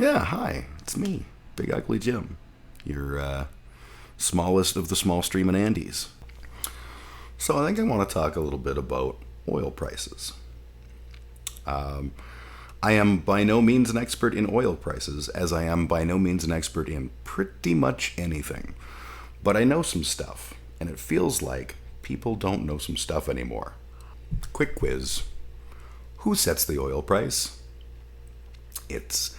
Yeah, hi, it's me, Big Ugly Jim, your smallest of the small streaming Andes. So I think I want to talk a little bit about oil prices. I am by no means an expert in oil prices, as I am by no means an expert in pretty much anything. But I know some stuff, and it feels like people don't know some stuff anymore. Quick quiz. Who sets the oil price? It's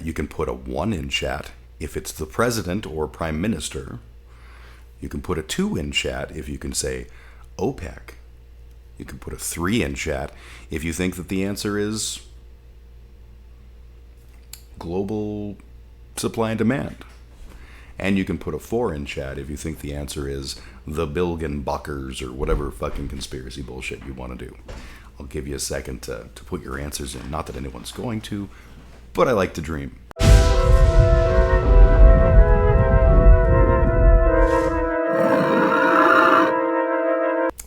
you can put a 1 in chat if it's the president or prime minister. You can put a 2 in chat if you can say OPEC. You can put a 3 in chat if you think that the answer is global supply and demand. And you can put a 4 in chat if you think the answer is the Bilgen Buckers or whatever fucking conspiracy bullshit you want to do. I'll give you a second to put your answers in. Not that anyone's going to, but I like to dream.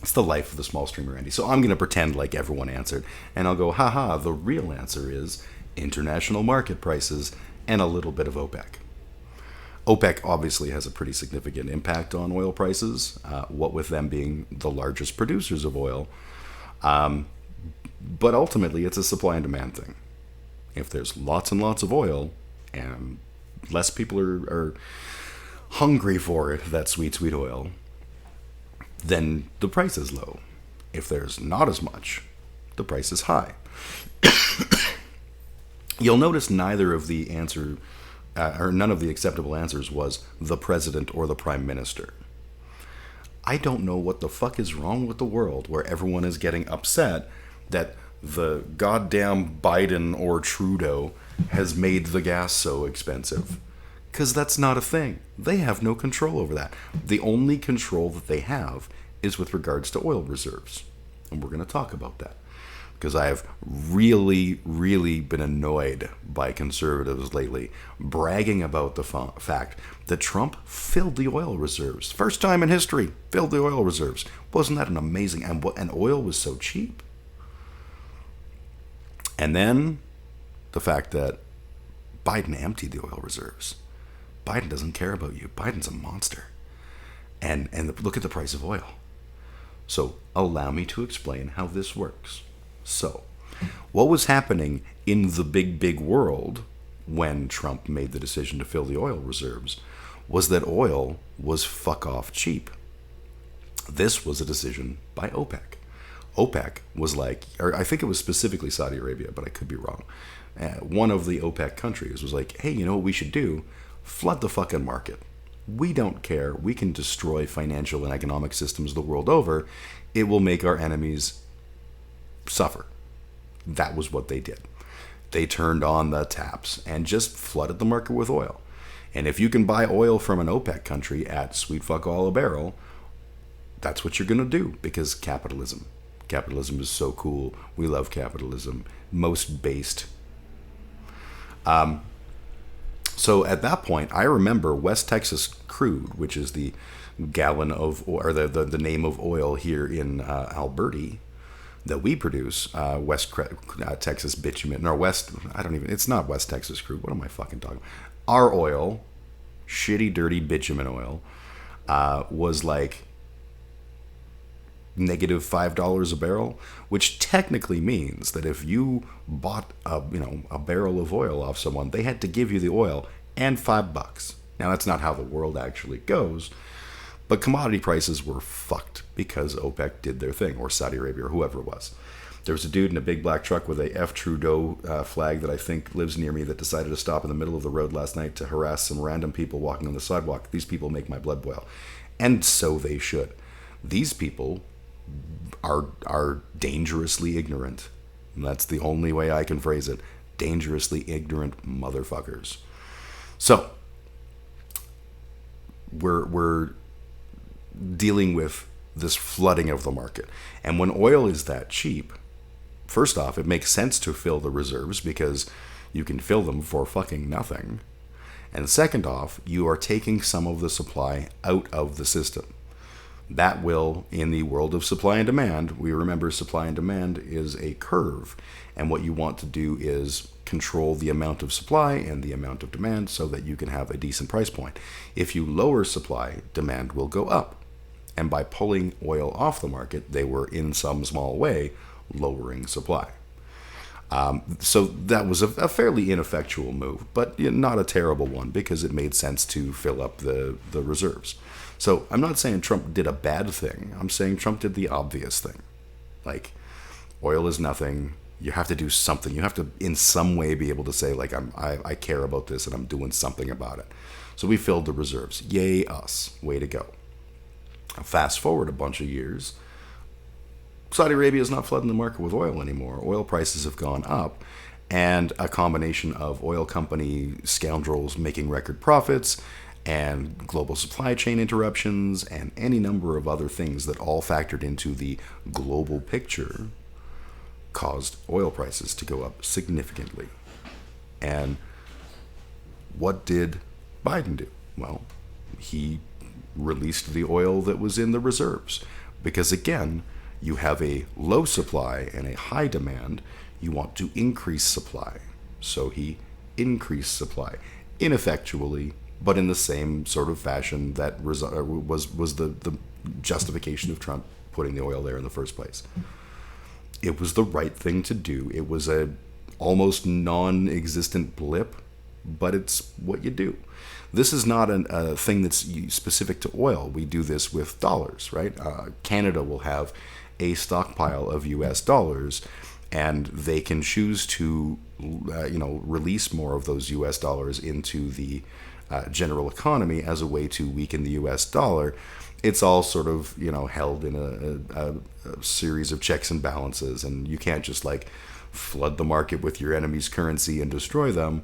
It's the life of the small streamer, Andy. So I'm going to pretend like everyone answered, and I'll go, haha, the real answer is international market prices and a little bit of OPEC. OPEC obviously has a pretty significant impact on oil prices, what with them being the largest producers of oil. But ultimately, it's a supply and demand thing. If there's lots and lots of oil and less people are hungry for it, that sweet, sweet oil, then the price is low. If there's not as much, the price is high. You'll notice neither of the answer, or none of the acceptable answers was the president or the prime minister. I don't know what the fuck is wrong with the world where everyone is getting upset that the goddamn Biden or Trudeau has made the gas so expensive. Because that's not a thing. They have no control over that. The only control that they have is with regards to oil reserves. And we're going to talk about that. Because I have really, really been annoyed by conservatives lately bragging about the fact that Trump filled the oil reserves. First time in history, filled the oil reserves. Wasn't that an amazing... And oil was so cheap. And then the fact that Biden emptied the oil reserves. Biden doesn't care about you. Biden's a monster. And look at the price of oil. So allow me to explain how this works. So, what was happening in the big, big world when Trump made the decision to fill the oil reserves was that oil was fuck off cheap. This was a decision by OPEC. OPEC was like, or I think it was specifically Saudi Arabia, but I could be wrong. One of the OPEC countries was like, hey, you know what we should do? Flood the fucking market. We don't care. We can destroy financial and economic systems the world over. It will make our enemies suffer. That was what they did. They turned on the taps and just flooded the market with oil. And if you can buy oil from an OPEC country at sweet fuck all a barrel, that's what you're going to do because capitalism. Capitalism is so cool. We love capitalism. Most based. So at that point, I remember West Texas Crude, which is the gallon of, or the name of oil here in Alberta that we produce, West Texas bitumen, or West, it's not West Texas Crude. What am I fucking talking about? Our oil, shitty, dirty bitumen oil, was like negative $5 a barrel, which technically means that if you bought a barrel of oil off someone, they had to give you the oil and $5. Now that's not how the world actually goes, but commodity prices were fucked because OPEC did their thing, or Saudi Arabia, or whoever it was. There was a dude in a big black truck with a F. Trudeau flag that I think lives near me that decided to stop in the middle of the road last night to harass some random people walking on the sidewalk. These people make my blood boil. And so they should. These people are dangerously ignorant. And that's the only way I can phrase it. Dangerously ignorant motherfuckers. So, we're dealing with this flooding of the market. And when oil is that cheap, first off, it makes sense to fill the reserves because you can fill them for fucking nothing. And second off, you are taking some of the supply out of the system. That will, in the world of supply and demand, we remember supply and demand is a curve. And what you want to do is control the amount of supply and the amount of demand so that you can have a decent price point. If you lower supply, demand will go up. And by pulling oil off the market, they were in some small way lowering supply. So that was a fairly ineffectual move, but not a terrible one because it made sense to fill up the reserves. So I'm not saying Trump did a bad thing. I'm saying Trump did the obvious thing. Like, oil is nothing. You have to do something. You have to, in some way, be able to say, like, I care about this and I'm doing something about it. So we filled the reserves. Yay us. Way to go. Fast forward a bunch of years. Saudi Arabia is not flooding the market with oil anymore. Oil prices have gone up, and a combination of oil company scoundrels making record profits and global supply chain interruptions and any number of other things that all factored into the global picture caused oil prices to go up significantly. And what did Biden do? Well, he released the oil that was in the reserves. Because again, you have a low supply and a high demand. You want to increase supply. So he increased supply ineffectually, but in the same sort of fashion that was the justification of Trump putting the oil there in the first place. It was the right thing to do. It was a almost non-existent blip, but it's what you do. This is not a thing that's specific to oil. We do this with dollars, right? Canada will have a stockpile of U.S. dollars, and they can choose to, release more of those U.S. dollars into the general economy as a way to weaken the U.S. dollar. It's all sort of, held in a series of checks and balances, and you can't just like flood the market with your enemy's currency and destroy them.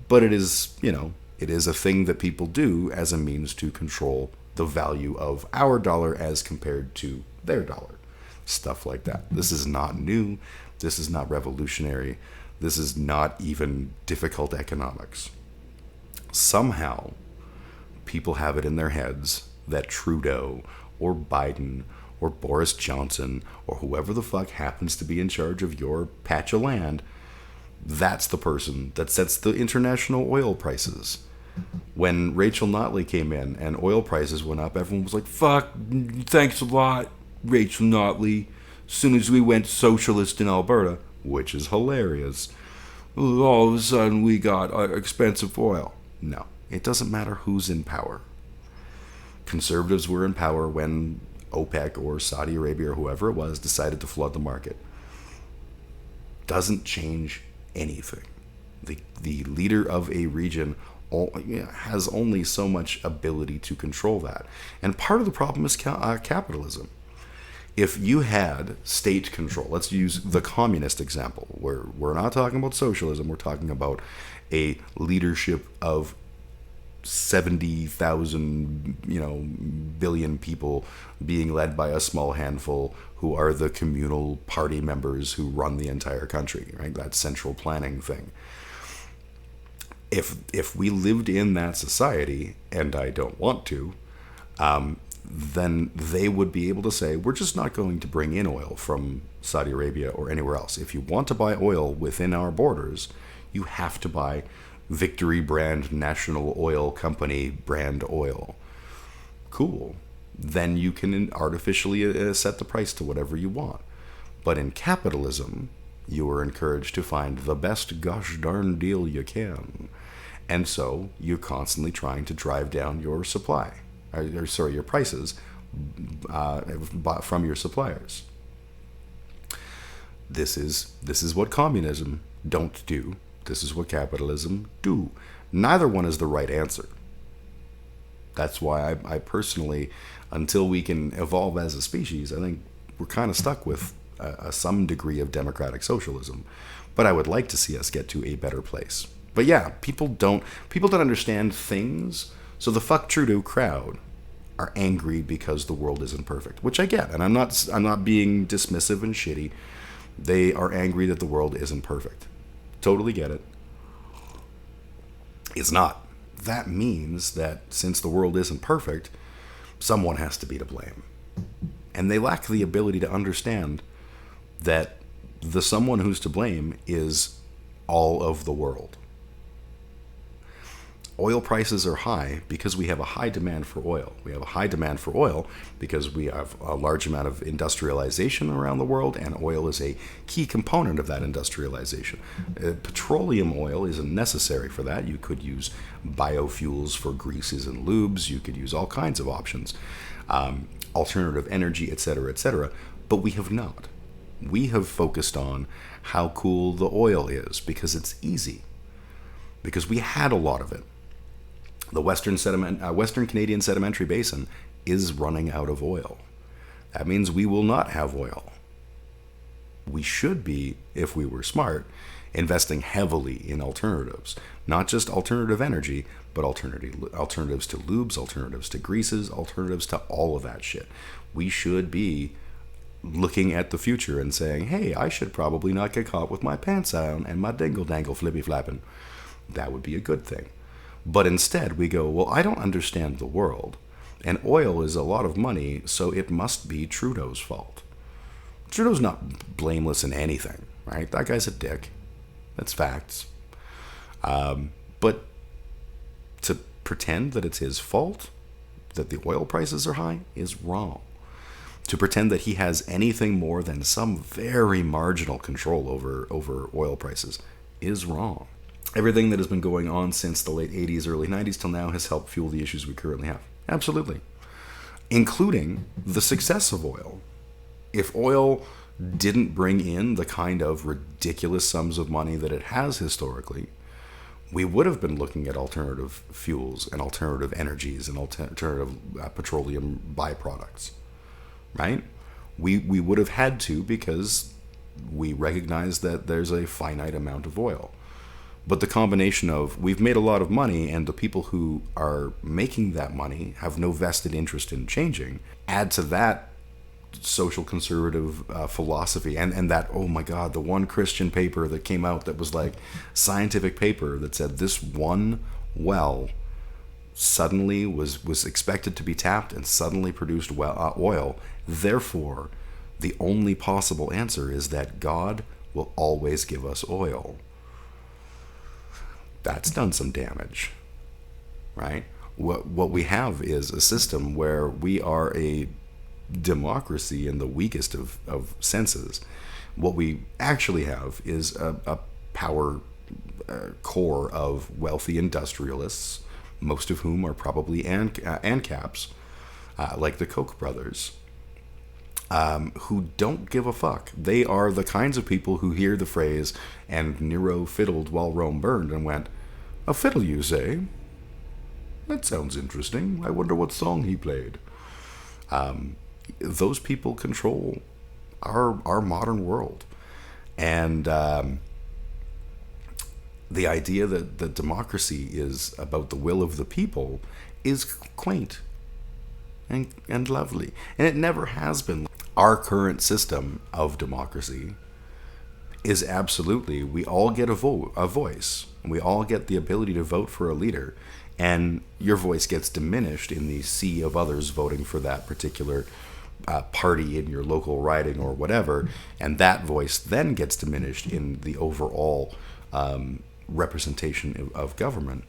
But it is, it is a thing that people do as a means to control the value of our dollar as compared to their dollar. Stuff like that. This is not new. This is not revolutionary. This is not even difficult economics. Somehow, people have it in their heads that Trudeau or Biden or Boris Johnson or whoever the fuck happens to be in charge of your patch of land, that's the person that sets the international oil prices. When Rachel Notley came in and oil prices went up, everyone was like, fuck, thanks a lot, Rachel Notley. As soon as we went socialist in Alberta, which is hilarious, all of a sudden we got expensive oil. No, it doesn't matter who's in power. Conservatives were in power when OPEC or Saudi Arabia or whoever it was decided to flood the market. Doesn't change anything. The leader of a region has only so much ability to control that. And part of the problem is capitalism. If you had state control, let's use the communist example, where we're not talking about socialism, we're talking about a leadership of 70,000, billion people being led by a small handful who are the communal party members who run the entire country, right? That central planning thing. If we lived in that society, and I don't want to, then they would be able to say, we're just not going to bring in oil from Saudi Arabia or anywhere else. If you want to buy oil within our borders, you have to buy Victory brand National Oil Company brand oil. Cool. Then you can artificially set the price to whatever you want. But in capitalism, you are encouraged to find the best gosh darn deal you can. And so you're constantly trying to drive down your supply. Your prices from your suppliers. This is what communism don't do. This is what capitalism do. Neither one is the right answer. That's why I personally, until we can evolve as a species, I think we're kind of stuck with some degree of democratic socialism. But I would like to see us get to a better place. But yeah, people don't understand things. So the fuck Trudeau crowd are angry because the world isn't perfect, which I get, and I'm not being dismissive and shitty. They are angry that the world isn't perfect. Totally get it. It's not. That means that since the world isn't perfect, someone has to be to blame. And they lack the ability to understand that the someone who's to blame is all of the world. Oil prices are high because we have a high demand for oil. We have a high demand for oil because we have a large amount of industrialization around the world, and oil is a key component of that industrialization. Petroleum oil isn't necessary for that. You could use biofuels for greases and lubes. You could use all kinds of options, alternative energy, etc., etc. But we have not. We have focused on how cool the oil is because it's easy, because we had a lot of it. The Western Canadian Sedimentary Basin is running out of oil. That means we will not have oil. We should be, if we were smart, investing heavily in alternatives. Not just alternative energy, but alternatives to lubes, alternatives to greases, alternatives to all of that shit. We should be looking at the future and saying, hey, I should probably not get caught with my pants down and my dingle-dangle flippy-flapping. That would be a good thing. But instead we go, well, I don't understand the world, and oil is a lot of money, so it must be Trudeau's fault. Trudeau's not blameless in anything, right? That guy's a dick. That's facts. But to pretend that it's his fault that the oil prices are high is wrong. To pretend that he has anything more than some very marginal control over oil prices is wrong. Everything that has been going on since the late 80s, early 90s till now has helped fuel the issues we currently have. Absolutely. Including the success of oil. If oil didn't bring in the kind of ridiculous sums of money that it has historically, we would have been looking at alternative fuels and alternative energies and alternative petroleum byproducts, right? We would have had to, because we recognize that there's a finite amount of oil. But the combination of we've made a lot of money and the people who are making that money have no vested interest in changing, add to that social conservative philosophy and that, oh my God, the one Christian paper that came out that was like scientific paper that said this one well suddenly was expected to be tapped and suddenly produced oil. Therefore, the only possible answer is that God will always give us oil. That's done some damage, right? What we have is a system where we are a democracy in the weakest of senses. What we actually have is a power core of wealthy industrialists, most of whom are probably ANCAPs, like the Koch brothers, who don't give a fuck. They are the kinds of people who hear the phrase, and Nero fiddled while Rome burned, and went, a fiddle, you say? That sounds interesting. I wonder what song he played. Those people control our modern world. And the idea that democracy is about the will of the people is quaint and lovely. And it never has been. Our current system of democracy is absolutely, we all get a voice. We all get the ability to vote for a leader. And your voice gets diminished in the sea of others voting for that particular party in your local riding or whatever. And that voice then gets diminished in the overall representation of government.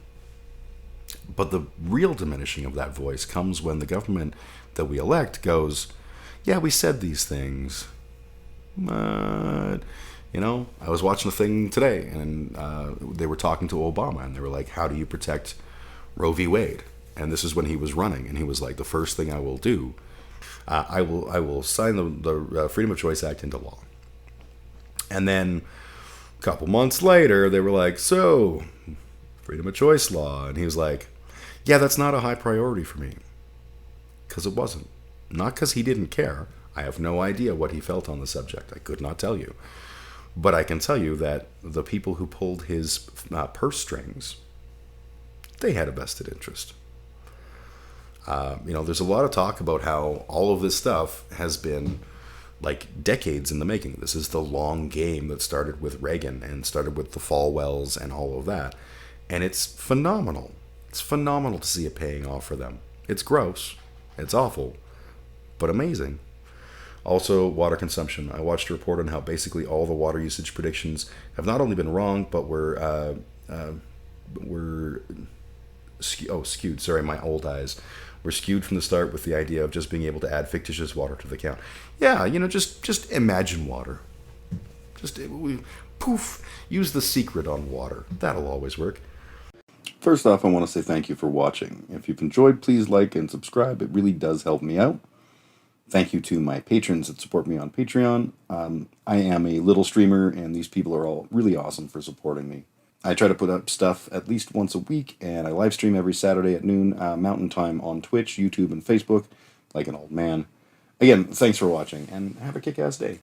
But the real diminishing of that voice comes when the government that we elect goes, yeah, we said these things, but, you know, I was watching a thing today, and they were talking to Obama, and they were like, how do you protect Roe v. Wade? And this is when he was running, and he was like, the first thing I will do, I will sign the Freedom of Choice Act into law. And then a couple months later, they were like, so, freedom of choice law. And he was like, yeah, that's not a high priority for me. Because it wasn't. Not because he didn't care. I have no idea what he felt on the subject. I could not tell you. But I can tell you that the people who pulled his purse strings, they had a vested interest. There's a lot of talk about how all of this stuff has been like decades in the making. This is the long game that started with Reagan and started with the Falwells and all of that. And it's phenomenal. It's phenomenal to see it paying off for them. It's gross. It's awful. but amazing. Also, water consumption. I watched a report on how basically all the water usage predictions have not only been wrong, but were skewed. Sorry, my old eyes were skewed from the start with the idea of just being able to add fictitious water to the count. Yeah, just imagine water. Just poof. Use the secret on water. That'll always work. First off, I want to say thank you for watching. If you've enjoyed, please like and subscribe. It really does help me out. Thank you to my patrons that support me on Patreon. I am a little streamer, and these people are all really awesome for supporting me. I try to put up stuff at least once a week, and I live stream every Saturday at noon Mountain Time on Twitch, YouTube, and Facebook, like an old man. Again, thanks for watching, and have a kick-ass day.